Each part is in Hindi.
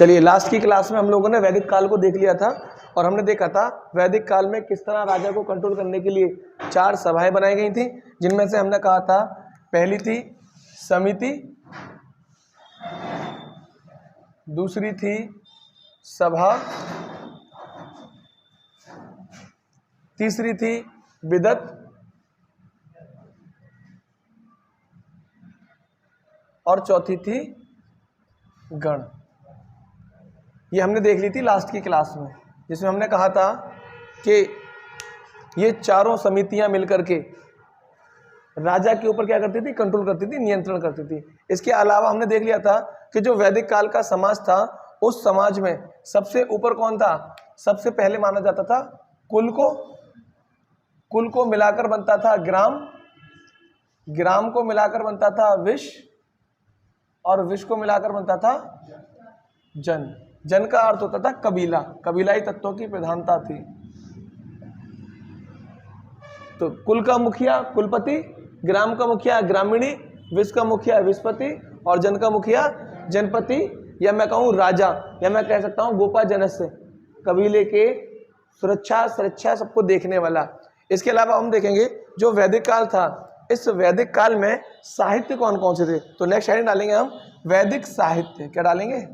चलिए, लास्ट की क्लास में हम लोगों ने वैदिक काल को देख लिया था और हमने देखा था वैदिक काल में किस तरह राजा को कंट्रोल करने के लिए 4 सभाएं बनाई गई थी, जिनमें से हमने कहा था पहली थी समिति, दूसरी थी सभा, तीसरी थी विदत और चौथी थी गण। ये हमने देख ली थी लास्ट की क्लास में, जिसमें हमने कहा था कि ये चारों समितियां मिलकर के राजा के ऊपर क्या करती थी, कंट्रोल करती थी, नियंत्रण करती थी। इसके अलावा हमने देख लिया था कि जो वैदिक काल का समाज था, उस समाज में सबसे ऊपर कौन था, सबसे पहले माना जाता था कुल को मिलाकर बनता था ग्राम, ग्राम को मिलाकर बनता था विश्व और विश्व को मिलाकर बनता था जन। जन का अर्थ होता था कबीला, कबीलाई तत्वों की प्रधानता थी। तो कुल का मुखिया कुलपति, ग्राम का मुखिया ग्रामीणी, विश्व का मुखिया विश्वपति और जन का मुखिया जनपति, या मैं कहूँ राजा, या मैं कह सकता हूँ गोपा जनस्य, कबीले के सुरक्षा सबको देखने वाला। इसके अलावा हम देखेंगे जो वैदिक काल था, इस वैदिक काल में साहित्य कौन कौन से थे। तो नेक्स्ट हेडिंग डालेंगे हम वैदिक साहित्य। क्या डालेंगे?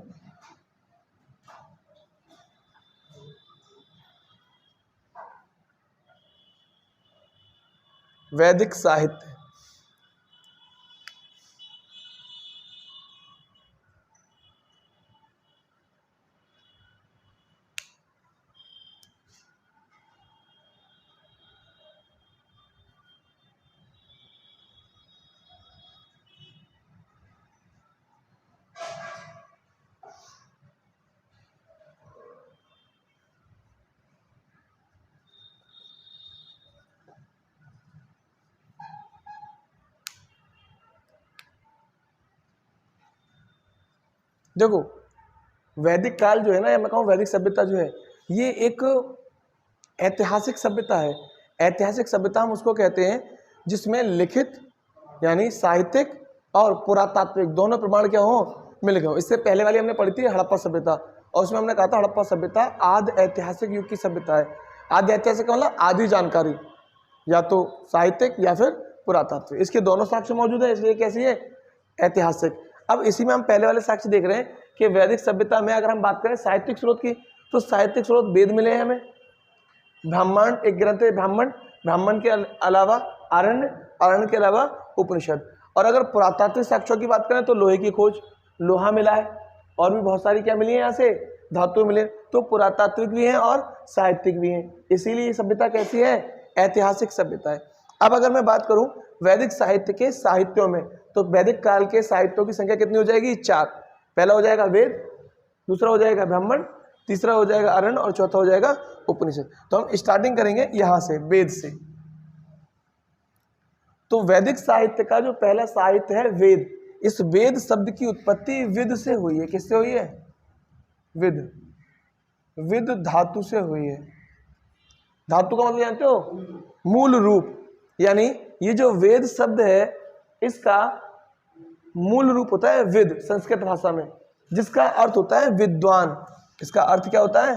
वैदिक साहित्य। देखो, वैदिक काल जो है ना, या मैं कहूँ वैदिक सभ्यता जो है, ये एक ऐतिहासिक सभ्यता है। ऐतिहासिक सभ्यता हम उसको कहते हैं जिसमें लिखित यानी साहित्यिक और पुरातात्विक दोनों प्रमाण क्या हो, मिल गए हो। इससे पहले वाली हमने पढ़ी थी हड़प्पा सभ्यता, और उसमें हमने कहा था हड़प्पा सभ्यता आदि ऐतिहासिक युग की सभ्यता है। आदि ऐतिहासिक मतलब आदि जानकारी, या तो साहित्यिक या फिर पुरातात्विक, इसके दोनों साक्ष्य मौजूद है, इसलिए कैसी है, ऐतिहासिक। अब इसी में हम पहले वाले साक्ष्य देख रहे हैं कि वैदिक सभ्यता में अगर हम बात करें साहित्यिक स्रोत की, तो साहित्यिक स्रोत वेद मिले हैं हमें, ब्राह्मण एक ग्रंथ है ब्राह्मण, ब्राह्मण के अलावा आरण्य, आरण्य के अलावा उपनिषद। और अगर पुरातात्विक साक्ष्यों की बात करें तो लोहे की खोज, लोहा मिला है, और भी बहुत सारी क्या मिली है यहाँ से, धातु मिले। तो पुरातात्विक भी हैं और साहित्यिक भी हैं, इसीलिए ये सभ्यता कैसी है, ऐतिहासिक सभ्यता है। अब अगर मैं बात करूं वैदिक साहित्य के साहित्यों में, तो वैदिक काल के साहित्यों की संख्या कितनी हो जाएगी, 4। पहला हो जाएगा वेद, दूसरा हो जाएगा ब्राह्मण, तीसरा हो जाएगा आरण्य और चौथा हो जाएगा उपनिषद। तो हम स्टार्टिंग करेंगे यहां से, वेद से। तो वैदिक साहित्य का जो पहला साहित्य है वेद, इस वेद शब्द की उत्पत्ति विद से हुई है। किससे हुई है? विद, विद धातु से हुई है। धातु का मतलब जानते हो, मूल रूप। यानी ये जो वेद शब्द है, इसका मूल रूप होता है विद संस्कृत भाषा में, जिसका अर्थ होता है विद्वान। इसका अर्थ क्या होता है?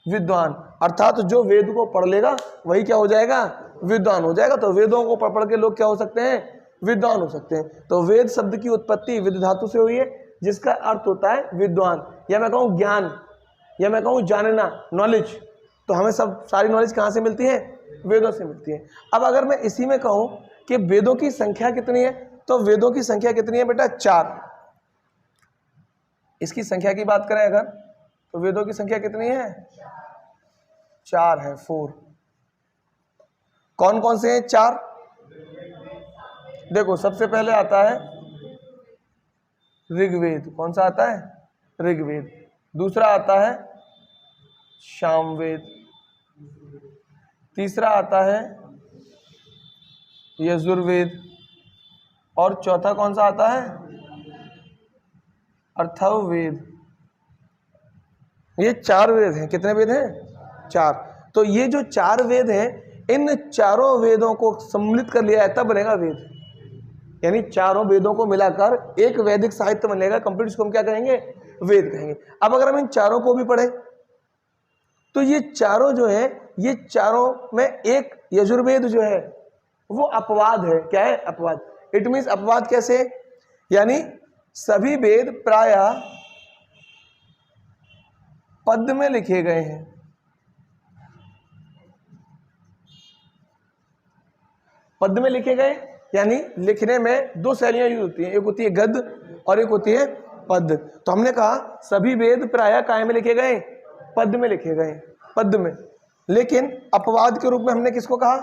विद्वान। अर्थात जो वेद को पढ़ लेगा वही क्या हो जाएगा, विद्वान हो जाएगा। तो वेदों को पढ़ के लोग क्या हो सकते हैं, विद्वान हो सकते हैं। तो वेद शब्द की उत्पत्ति विद धातु से हुई है, जिसका अर्थ होता है विद्वान, या मैं कहूँ ज्ञान, या मैं कहूँ जानना, नॉलेज। तो हमें सब सारी नॉलेज कहाँ से मिलती है, वेदों से मिलती है। अब अगर मैं इसी में कहूँ कि वेदों की संख्या कितनी है, तो वेदों की संख्या कितनी है बेटा, 4। इसकी संख्या की बात करें अगर, तो वेदों की संख्या कितनी है, 4 है, 4। कौन कौन से हैं 4? देखो, सबसे पहले आता है ऋग्वेद। कौन सा आता है? ऋग्वेद। दूसरा आता है सामवेद, तीसरा आता है यजुर्वेद, और चौथा कौन सा आता है, अथर्ववेद। ये 4 वेद हैं। कितने वेद हैं? 4। तो ये जो 4 वेद हैं, इन चारों वेदों को सम्मिलित कर लिया है, तब बनेगा वेद। यानी चारों वेदों को मिलाकर एक वैदिक साहित्य बनेगा कंप्लीट, इसको हम क्या कहेंगे? वेद कहेंगे। अब अगर हम इन चारों को भी पढ़े तो ये चारों जो है, ये चारों में एक यजुर्वेद जो है वो अपवाद है। क्या है? अपवाद। इट मीन्स अपवाद कैसे? यानी सभी वेद प्रायः पद में लिखे गए हैं। पद में लिखे गए यानी लिखने में दो शैलियां यूज होती हैं, एक होती है गद्य और एक होती है पद। तो हमने कहा सभी वेद प्रायः काय में लिखे गए? पद में लिखे गए, पद में। लेकिन अपवाद के रूप में हमने किसको कहा?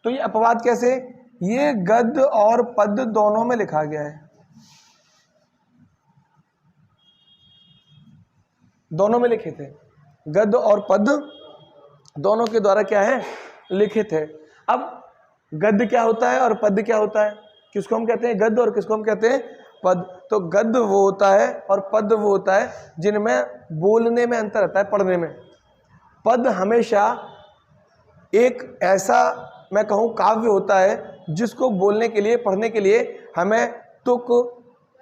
तो ये अपवाद कैसे? ये गद्य और पद दोनों में लिखा गया है, दोनों में लिखे थे, गद्य और पद दोनों के द्वारा क्या है? लिखित है। अब गद्य क्या होता है और पद क्या होता है? किसको हम कहते हैं गद्य और किसको हम कहते हैं पद? तो गद्य वो होता है और पद वो होता है जिनमें बोलने में अंतर आता है, पढ़ने में। पद हमेशा एक ऐसा मैं कहूँ काव्य होता है जिसको बोलने के लिए, पढ़ने के लिए हमें तुक,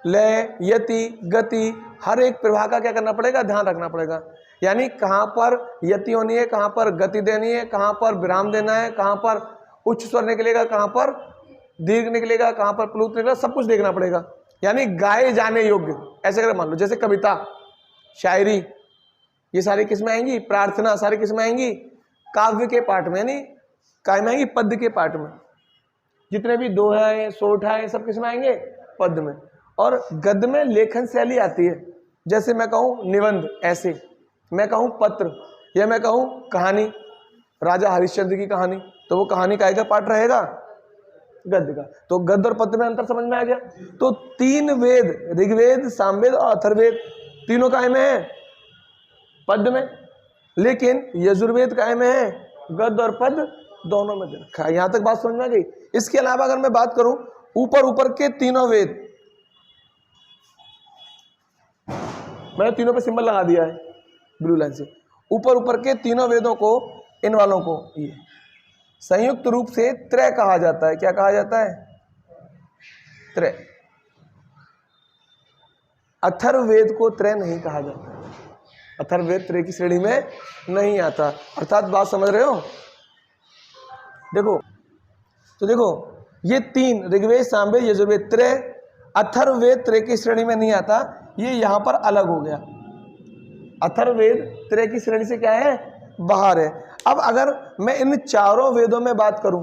लय, यति, गति, हर एक प्रवाह का क्या करना पड़ेगा? ध्यान रखना पड़ेगा। यानी कहाँ पर यति होनी है, कहाँ पर गति देनी है, कहाँ पर विराम देना है, कहाँ पर उच्च स्वर निकलेगा, कहाँ पर दीर्घ निकलेगा, कहाँ पर प्लुत निकलेगा, सब कुछ देखना पड़ेगा। यानी गाए जाने योग्य, ऐसे अगर मान लो जैसे कविता, शायरी, ये सारी किसमें आएंगी? प्रार्थना सारी किसमें आएंगी? काव्य के पाठ में, यानी काय में आएंगी? पद के पाठ में। जितने भी दोहा है, सोठा है, सब किसमें आएंगे? पद में। और गद्य में लेखन शैली आती है, जैसे मैं कहूँ निबंध, ऐसे मैं कहूँ पत्र, या मैं कहूँ कहानी, राजा हरिश्चंद्र की कहानी, तो वो कहानी काय का पाठ रहेगा? गद्य का। तो गद्य और पद्य में अंतर समझ में आ गया। तो तीन वेद, ऋग्वेद, सामवेद और अथर्ववेद, तीनों काय में है? पद में। लेकिन यजुर्वेद काय में है? गद्य और पद दोनों में रखा है। यहां तक बात समझ में आ गई। इसके अलावा अगर मैं बात करूं ऊपर ऊपर के तीनों वेद, मैंने तीनों पे सिंबल लगा दिया है ब्लू लाइन से। ऊपर ऊपर के तीनों वेदों को, इन वालों को ये संयुक्त रूप से त्रय कहा जाता है। क्या कहा जाता है? त्रय। अथर्ववेद को त्रय नहीं कहा जाता। अथर्ववेद त्रय की श्रेणी में नहीं आता। अर्थात बात समझ रहे हो? देखो, तो देखो ये तीन ऋग्वेद, सामवेद, यजुर्वेद, त्रय, अथर्ववेद त्रय की श्रेणी में नहीं आता। ये यहां पर अलग हो गया। अथर्ववेद त्रय की श्रेणी से क्या है? बाहर है। अब अगर मैं इन चारों वेदों में बात करूं,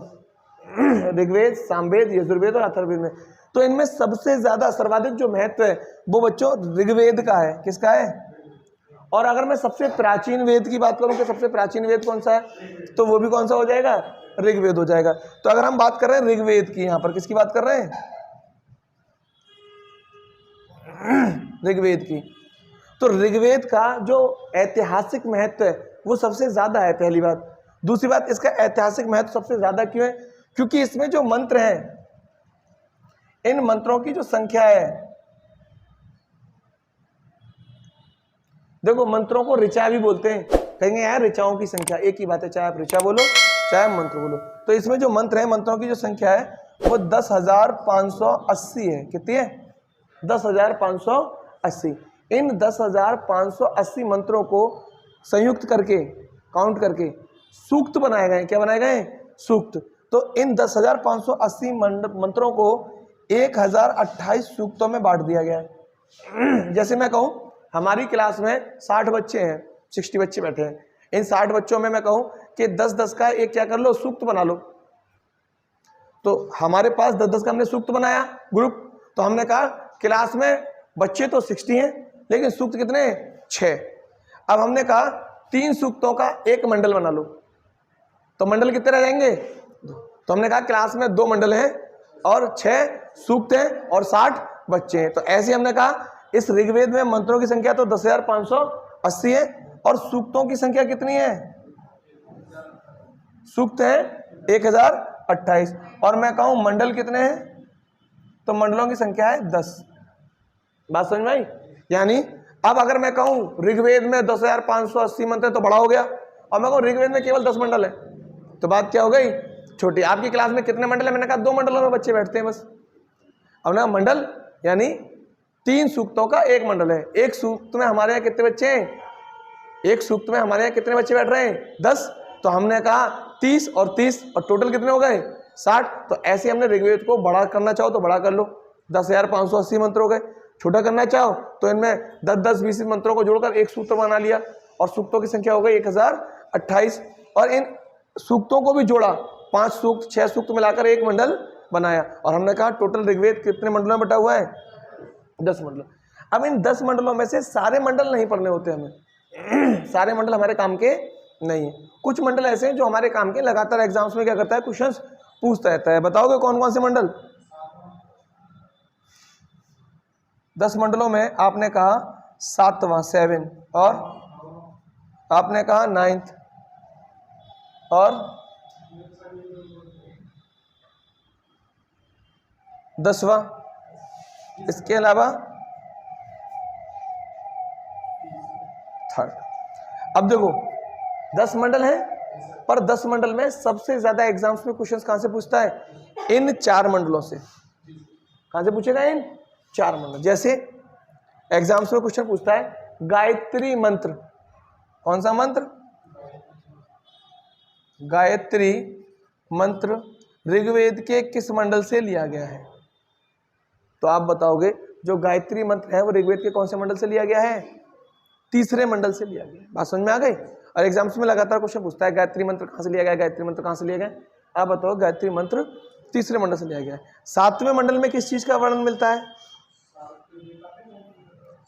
ऋग्वेद, सामवेद, यजुर्वेद और अथर्ववेद में, तो इनमें सबसे ज्यादा सर्वाधिक जो महत्व है वो बच्चों ऋग्वेद का है। किसका है? और अगर मैं सबसे प्राचीन वेद की बात करूं कि सबसे प्राचीन वेद कौन सा है, तो वो भी कौन सा हो जाएगा? ऋग्वेद हो जाएगा। तो अगर हम बात कर रहे हैं ऋग्वेद की, यहां पर किसकी बात कर रहे हैं? ऋग्वेद की। तो ऋग्वेद का जो ऐतिहासिक महत्व है वो सबसे ज्यादा है, पहली बात। दूसरी बात, इसका ऐतिहासिक महत्व सबसे ज्यादा क्यों है? क्योंकि इसमें जो मंत्र हैं, इन मंत्रों की जो संख्या है, देखो मंत्रों को ऋचा भी बोलते हैं। कहेंगे यार ऋचाओं की संख्या, एक ही बात है, चाहे आप ऋचा बोलो चाहे आप मंत्र बोलो। तो इसमें जो मंत्र है, मंत्रों की जो संख्या है वो 10,580 है। कितनी है? 10,580। इन 10,580 मंत्रों को संयुक्त करके, काउंट करके सूक्त बनाए गए। क्या बनाए गए? सूक्त। तो इन 10,580 मंत्रों को 1028 सूक्तों में बांट दिया गया है। जैसे मैं कहूं हमारी क्लास में 60 बच्चे हैं, 60 बच्चे बैठे हैं। इन 60 बच्चों में मैं कहूं कि 10-10 का एक क्या कर लो? सूक्त बना लो। तो हमारे पास 10-10 का हमने सूक्त बनाया ग्रुप। तो हमने कहा क्लास में बच्चे तो 60 हैं लेकिन सूक्त कितने? 6। अब हमने कहा 3 सूक्तों का एक मंडल बना लो। तो मंडल कितने रह जाएंगे? तो हमने कहा क्लास में 2 मंडल हैं और 6 सूक्त हैं और 60 बच्चे हैं। तो ऐसे हमने कहा इस ऋग्वेद में मंत्रों की संख्या तो 10,580 है और सूक्तों की संख्या कितनी है? सूक्त है 1028। और मैं कहूं मंडल कितने हैं? तो मंडलों की संख्या है 10। बात समझ में आई? यानी अब अगर मैं कहूं ऋग्वेद में 10,580 मंत्र है तो बड़ा हो गया, और मैं कहूं ऋग्वेद में केवल 10 मंडल है तो बात क्या हो गई, छोटी। आपकी क्लास में कितने मंडल है, मैंने कहा 2 मंडलों में बच्चे बैठते हैं बस। अब ना मंडल यानी 3 सूक्तों का 1 मंडल है। एक सूक्त में हमारे यहाँ कितने बच्चे हैं, एक सूक्त में हमारे यहाँ कितने बच्चे बैठ रहे हैं, 10। तो हमने कहा 30 और 30 और टोटल कितने हो गए, 60। तो ऐसे हमने ऋग्वेद को बड़ा करना चाहो तो बड़ा कर लो, 10,580 मंत्र हो गए। छोटा करना चाहो तो इनमें 10-10, 20 मंत्रों को जोड़कर एक सूत्र बना लिया और सूक्तों की संख्या हो गई 1028। और इन सूक्तों को भी जोड़ा, 5 सूक्त 6 सूक्त मिलाकर एक मंडल बनाया। और हमने कहा टोटल ऋग्वेद कितने मंडलों में बटा हुआ है, 10 मंडल। अब इन 10 मंडलों में से सारे मंडल नहीं पढ़ने होते हमें सारे मंडल हमारे काम के नहीं है। कुछ मंडल ऐसे हैं जो हमारे काम के, लगातार एग्जाम्स में क्या करता है, क्वेश्चंस पूछता रहता है। बताओगे कौन कौन से मंडल? 10 मंडलों में आपने कहा 7वां 7, और आपने कहा 9th, और 10वां, इसके अलावा 3rd। अब देखो 10 मंडल है, पर 10 मंडल में सबसे ज्यादा एग्जाम्स में क्वेश्चंस कहां से पूछता है, इन 4 मंडलों से। कहां से पूछेगा, इन 4 मंडल। जैसे एग्जाम्स में क्वेश्चन पूछता है गायत्री मंत्र, कौन सा मंत्र, गायत्री मंत्र ऋग्वेद के किस मंडल से लिया गया है? तो आप बताओगे जो गायत्री मंत्र है वो ऋग्वेद के कौन से मंडल से लिया गया है, 3रे मंडल से लिया गया। बात समझ में आ गई? और एग्जाम्स में लगातार क्वेश्चन पूछता है गायत्री मंत्र कहां से लिया गया, गायत्री मंत्र कहां से लिया गया। आप बताओ गायत्री मंत्र 3रे मंडल से लिया गया है। 7वें मंडल में किस चीज का वर्णन मिलता है?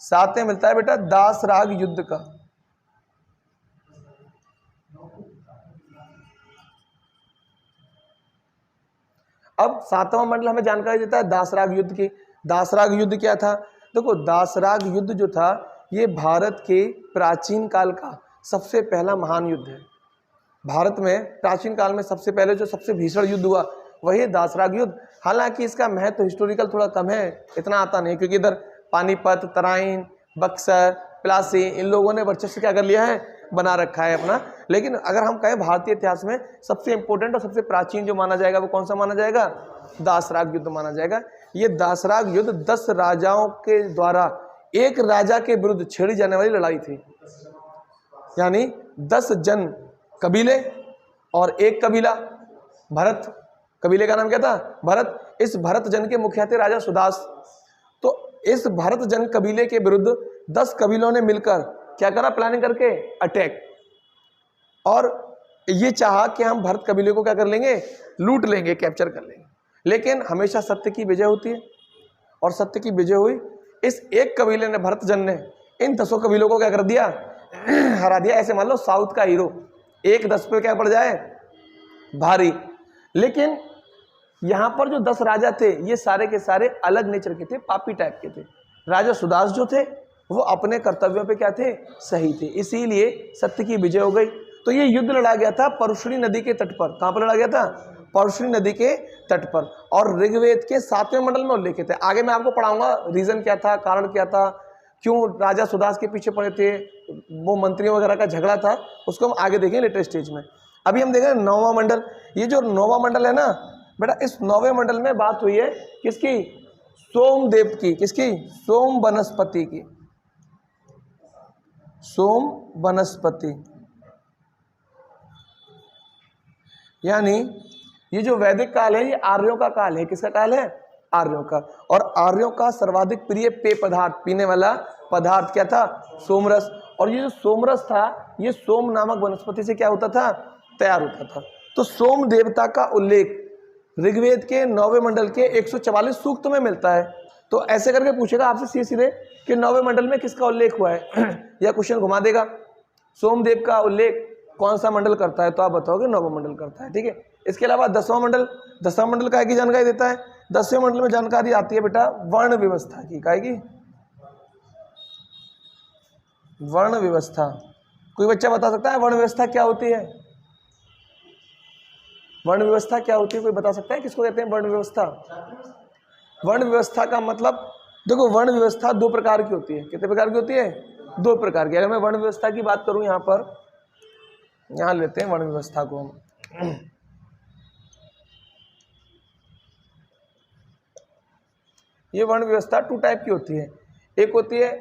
7वें मिलता है बेटा दास राग युद्ध का। अब 7वां मंडल हमें जानकारी देता है दासराग युद्ध की। दासराग युद्ध क्या था? देखो दासराग युद्ध जो था ये भारत के प्राचीन काल का सबसे पहला महान युद्ध है। भारत में प्राचीन काल में सबसे पहले जो सबसे भीषण युद्ध हुआ वही दासराग युद्ध। हालांकि इसका महत्व हिस्टोरिकल थोड़ा कम है, इतना आता नहीं, क्योंकि इधर पानीपत, तराइन, बक्सर, प्लासी, इन लोगों ने वर्चस्व क्या कर लिया है, बना रखा है अपना। लेकिन अगर हम कहें भारतीय इतिहास में सबसे इंपॉर्टेंट और सबसे प्राचीन जो माना जाएगा वो कौन सा माना जाएगा, दासराग युद्ध माना जाएगा। ये दासराग युद्ध 10 राजाओं के द्वारा एक राजा के विरुद्ध छेड़ी जाने वाली लड़ाई थी। यानी 10 जन कबीले और एक कबीला भरत, कबीले का नाम क्या था, भरत। इस भरत जन के मुखिया थे राजा सुदास। तो इस भरत जन कबीले के विरुद्ध 10 कबीलों ने मिलकर क्या करा, प्लानिंग करके अटैक, और ये चाहा कि हम भरत कबीले को क्या कर लेंगे, लूट लेंगे, कैप्चर कर लेंगे। लेकिन हमेशा सत्य की विजय होती है, और सत्य की विजय हुई। इस एक कबीले ने, भरत जन ने, इन 10 कबीलों को क्या कर दिया, हरा दिया। ऐसे मान लो साउथ का हीरो 1-10 पे क्या पड़ जाए, भारी। लेकिन यहां पर जो 10 राजा थे ये सारे के सारे अलग नेचर के थे, पापी टाइप के थे। राजा सुदास जो थे वो अपने कर्तव्यों पे क्या थे, सही थे, इसीलिए सत्य की विजय हो गई। तो ये युद्ध लड़ा गया था परुष्णी नदी के तट पर। कहां पर लड़ा गया था, परुष्णी नदी के तट पर। और ऋग्वेद के 7वें मंडल में उल्लेखित है। आगे मैं आपको पढ़ाऊंगा रीजन क्या था, कारण क्या था, क्यों राजा सुदास के पीछे पड़े थे, वो मंत्रियों वगैरह का झगड़ा था, उसको हम आगे देखेंगे लेटेस्ट स्टेज में। अभी हम देखें 9वां मंडल। ये जो 9वां मंडल है ना बेटा, इस 9वें मंडल में बात हुई है किसकी, सोमदेव की। किसकी, सोम वनस्पति की, सोम वनस्पति। यानी ये जो वैदिक काल है ये आर्यों का काल है। किसका काल है, आर्यों का। और आर्यों का सर्वाधिक प्रिय पेय पदार्थ, पीने वाला पदार्थ क्या था, सोमरस। और ये जो सोमरस था ये सोम नामक वनस्पति से क्या होता था, तैयार होता था। तो सोम देवता का उल्लेख ऋग्वेद के 9वें मंडल के 144 सूक्त में मिलता है। तो ऐसे करके पूछेगा आपसे सीधे कि 9वें मंडल में किसका उल्लेख हुआ है या क्वेश्चन घुमा देगा, सोमदेव का उल्लेख कौन सा मंडल करता है, तो आप बताओगे 9वां मंडल करता है। ठीक है। इसके अलावा 10वां मंडल, 10वां मंडल काय की जानकारी देता है। 10वें मंडल में जानकारी आती है बेटा वर्ण व्यवस्था की। काय की, वर्ण व्यवस्था। कोई बच्चा बता सकता है वर्ण व्यवस्था क्या होती है, वर्ण व्यवस्था क्या होती है, कोई बता सकता है किसको कहते हैं वर्ण व्यवस्था? वर्ण व्यवस्था का मतलब देखो, वर्ण व्यवस्था 2 प्रकार की होती है। कितने प्रकार की होती है, 2 प्रकार की। अगर मैं वर्ण व्यवस्था की बात करूं, यहाँ पर यहाँ लेते हैं वर्ण व्यवस्था को हम। ये वर्ण व्यवस्था 2 टाइप की होती है। एक होती है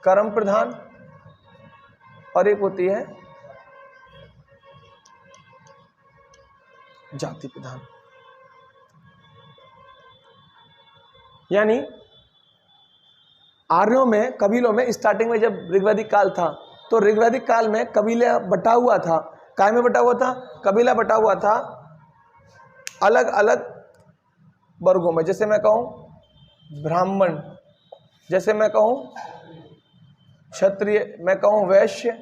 कर्म प्रधान और एक होती है जाति प्रधान। यानी आर्यों में, कबीलों में स्टार्टिंग में जब ऋग्वैदिक काल था तो ऋग्वैदिक काल में कबीला बटा हुआ था। काय में बटा हुआ था? कबीला बटा हुआ था अलग अलग वर्गों में। जैसे मैं कहूं ब्राह्मण, जैसे मैं कहूं क्षत्रिय, मैं कहूं वैश्य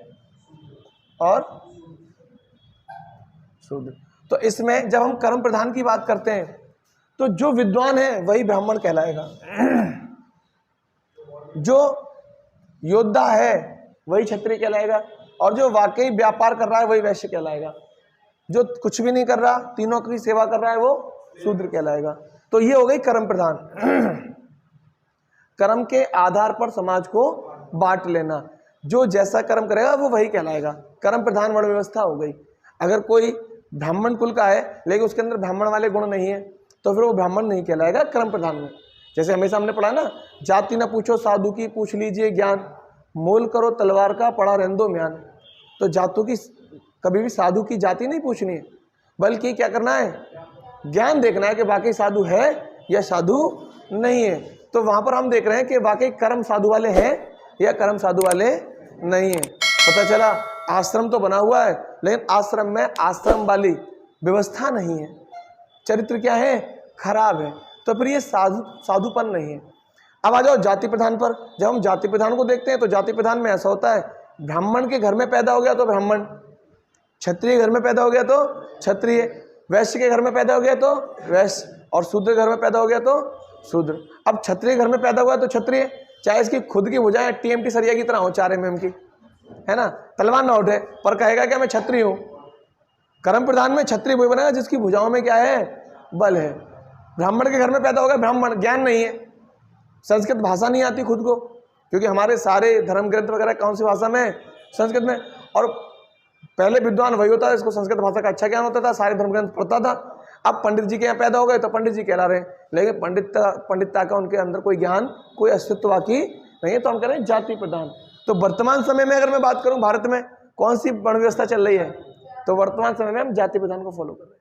और शूद्र। तो इसमें जब हम कर्म प्रधान की बात करते हैं तो जो विद्वान है वही ब्राह्मण कहलाएगा, जो योद्धा है वही क्षत्रिय कहलाएगा, और जो वाकई व्यापार कर रहा है वही वैश्य कहलाएगा। जो कुछ भी नहीं कर रहा, तीनों की सेवा कर रहा है, वो शूद्र कहलाएगा। तो ये हो गई कर्म प्रधान। कर्म के आधार पर समाज को बांट लेना, जो जैसा कर्म करेगा वो वही कहलाएगा। कर्म प्रधान वर्ण व्यवस्था हो गई। अगर कोई ब्राह्मण कुल का है लेकिन उसके अंदर ब्राह्मण वाले गुण नहीं है तो फिर वो ब्राह्मण नहीं कहलाएगा कर्म प्रधान में। जैसे हमेशा हमने पढ़ा ना, जाति न पूछो साधु की, पूछ लीजिए ज्ञान, मोल करो तलवार का, पड़ा रहने म्यान। तो जातों की कभी भी साधु की जाति नहीं पूछनी है, बल्कि क्या करना है, ज्ञान देखना है कि वाकई साधु है या साधु नहीं है। तो वहां पर हम देख रहे हैं कि वाकई कर्म साधु वाले हैं या कर्म साधु वाले नहीं है। पता चला आश्रम तो बना हुआ है लेकिन आश्रम में आश्रम वाली व्यवस्था नहीं है, चरित्र क्या है, खराब है। तो फिर ये साधुपन नहीं है। अब आ जाओ जाति प्रधान पर। जब हम जाति प्रधान को देखते हैं तो जाति प्रधान में ऐसा होता है, ब्राह्मण के घर में पैदा हो गया तो ब्राह्मण, क्षत्रिय घर में पैदा हो गया तो क्षत्रिय, वैश्य के घर में पैदा हो गया तो वैश्य, और शूद्र घर में पैदा हो गया तो शूद्र। अब क्षत्रिय घर में पैदा हुआ तो क्षत्रिय, चाहे इसकी खुद की भुजाएं TMT सरिया की तरह हो 4 mm की, है ना, तलवार ना उठे, पर कहेगा कि मैं क्षत्रिय हूं। कर्म प्रधान में क्षत्रिय वही बनेगा जिसकी भुजाओं में क्या है, बल है। ब्राह्मण के घर में पैदा हो गया ब्राह्मण, ज्ञान नहीं है, संस्कृत भाषा नहीं आती खुद को, क्योंकि हमारे सारे धर्म ग्रंथ वगैरह कौन सी भाषा में, संस्कृत में। और पहले विद्वान वही होता था जिसको संस्कृत भाषा का अच्छा ज्ञान होता था, सारे धर्म ग्रंथ पढ़ता था। अब पंडित जी के यहाँ पैदा हो गए तो पंडित जी कहला रहे हैं, लेकिन पंडितता का उनके अंदर कोई ज्ञान, कोई अस्तित्व की नहीं है, तो हम कह रहे हैं जाति प्रधान। तो वर्तमान समय में अगर मैं बात करूं भारत में कौन सी वर्ण व्यवस्था चल रही है, तो वर्तमान समय में हम जाति प्रधान को फॉलो कर रहे हैं।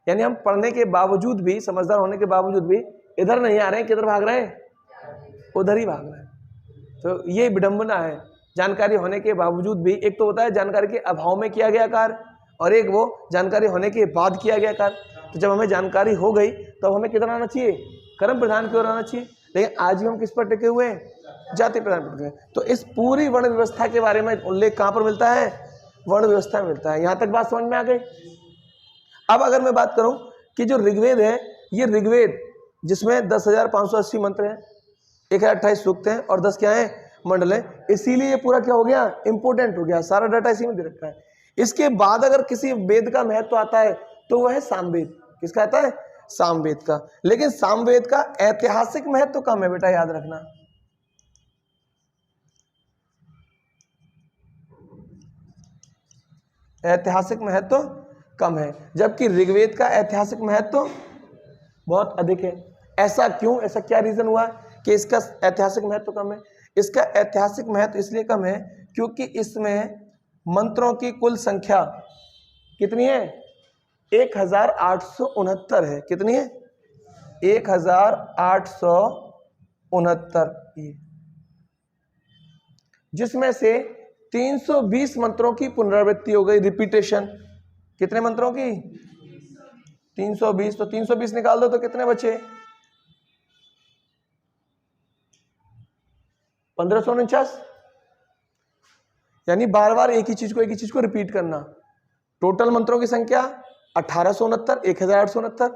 यानी हम पढ़ने के बावजूद भी, समझदार होने के बावजूद भी इधर नहीं आ रहे हैं, किधर भाग रहे हैं, उधर ही भाग रहे हैं। तो ये विडंबना है। जानकारी होने के बावजूद भी, एक तो होता है जानकारी के अभाव में किया गया कार्य, और एक वो जानकारी होने के बाद किया गया कार्य। तो जब हमें जानकारी हो गई तो हमें किधर आना चाहिए, कर्म प्रधान की ओर आना चाहिए। लेकिन आज भी हम किस पर टिके हुए हैं, जाति प्रधान पर टिके। तो इस पूरी वर्ण व्यवस्था के बारे में उल्लेख कहाँ पर मिलता है, वर्ण व्यवस्था में मिलता है। यहाँ तक बात समझ में आ गई। अब अगर मैं बात करूं कि जो ऋग्वेद है, ये ऋग्वेद जिसमें 10,580 मंत्र हैं, 1028 सूक्त हैं और 10 क्या है, मंडल है, इसीलिए ये पूरा क्या हो गया, इंपोर्टेंट हो गया, सारा डाटा इसी में दे रखा है। इसके बाद अगर किसी वेद का महत्व आता है तो वह है सामवेद। किसका आता है, सामवेद का। लेकिन सामवेद का ऐतिहासिक महत्व कम है बेटा, याद रखना। ऐतिहासिक महत्व कम है, जबकि ऋग्वेद का ऐतिहासिक महत्व बहुत अधिक है। ऐसा क्यों, ऐसा क्या रीजन हुआ कि इसका ऐतिहासिक महत्व कम है? इसका ऐतिहासिक महत्व इसलिए कम है क्योंकि इसमें मंत्रों की कुल संख्या कितनी है, 1869 है। कितनी है, 1869, जिसमें से 320 मंत्रों की पुनरावृत्ति हो गई, रिपीटेशन। कितने मंत्रों की, 320। तो 320 निकाल दो तो कितने बचे, 1549। यानी बार बार एक ही चीज को रिपीट करना। टोटल मंत्रों की संख्या 1869, 1869,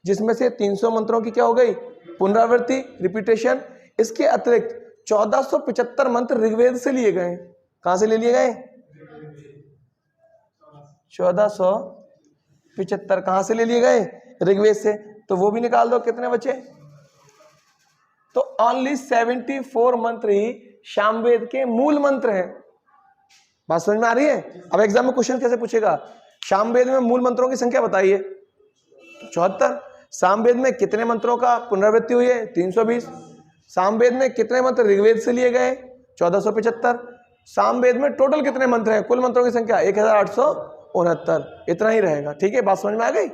जिसमें से 300 मंत्रों की क्या हो गई, पुनरावृत्ति, रिपीटेशन। इसके अतिरिक्त 1475 मंत्र ऋग्वेद से लिए गए। कहां से ले लिए गए, 1475 कहां से ले लिए गए, ऋग्वेद से। तो वो भी निकाल दो, कितने बचे। तो ओनली 74 मंत्र ही सामवेद के मूल मंत्र हैं। बात समझ में आ रही है? अब एग्जाम में क्वेश्चन कैसे पूछेगा, सामवेद में मूल मंत्रों की संख्या बताइए, 74। सामवेद में कितने मंत्रों का पुनरावृत्ति हुई है, 320। सामवेद में कितने मंत्र ऋग्वेद से लिए गए, 1475। सामवेद में टोटल कितने मंत्र हैं, कुल मंत्रों की संख्या 1869। इतना ही रहेगा। ठीक है, बात समझ में आ गई?